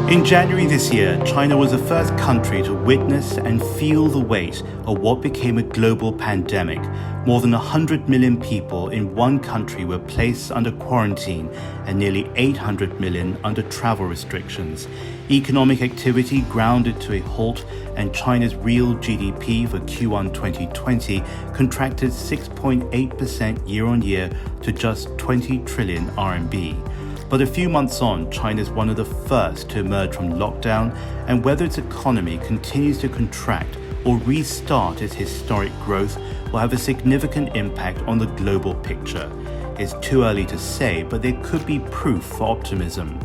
In January this year, China was the first country to witness and feel the weight of what became a global pandemic. More than 100 million people in one country were placed under quarantine and nearly 800 million under travel restrictions. Economic activity grounded to a halt, and China's real GDP for Q1 2020 contracted 6.8% year-on-year to just 20 trillion RMB. But a few months on, China is one of the first to emerge from lockdown, and whether its economy continues to contract or restart its historic growth will have a significant impact on the global picture. It's too early to say, but there could be proof for optimism.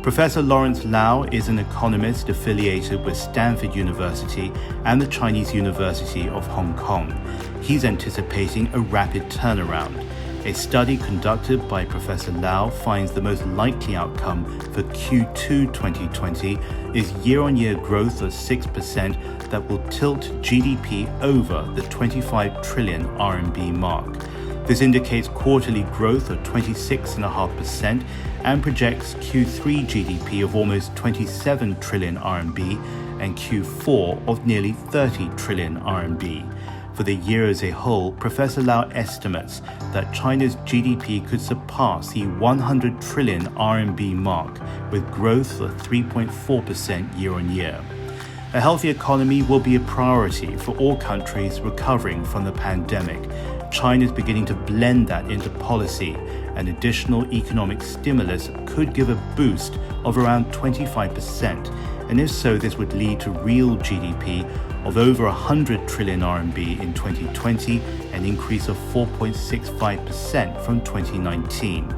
Professor Lawrence Lau is an economist affiliated with Stanford University and the Chinese University of Hong Kong. He's anticipating a rapid turnaround. A study conducted by Professor Lau finds the most likely outcome for Q2 2020 is year-on-year growth of 6% that will tilt GDP over the 25 trillion RMB mark. This indicates quarterly growth of 26.5% and projects Q3 GDP of almost 27 trillion RMB and Q4 of nearly 30 trillion RMB. For the year as a whole, Professor Lau estimates that China's GDP could surpass the 100 trillion RMB mark with growth of 3.4% year-on-year. A healthy economy will be a priority for all countries recovering from the pandemic. China is beginning to blend that into policy, and additional economic stimulus could give a boost of around 25%, and if so, this would lead to real GDP of over 100 trillion RMB in 2020, an increase of 4.65% from 2019.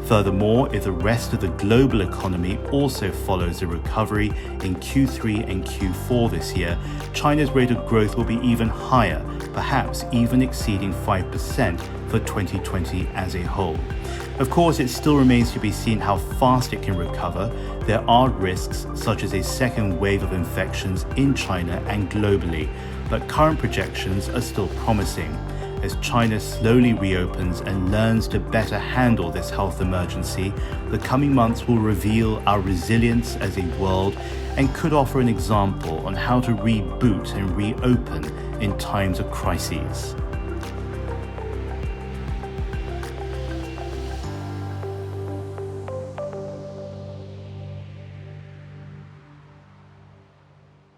Furthermore, if the rest of the global economy also follows a recovery in Q3 and Q4 this year, China's rate of growth will be even higher, perhaps even exceeding 5% for 2020 as a whole. Of course, it still remains to be seen how fast it can recover. There are risks, such as a second wave of infections in China and globally, but current projections are still promising. As China slowly reopens and learns to better handle this health emergency, the coming months will reveal our resilience as a world and could offer an example on how to reboot and reopen in times of crises.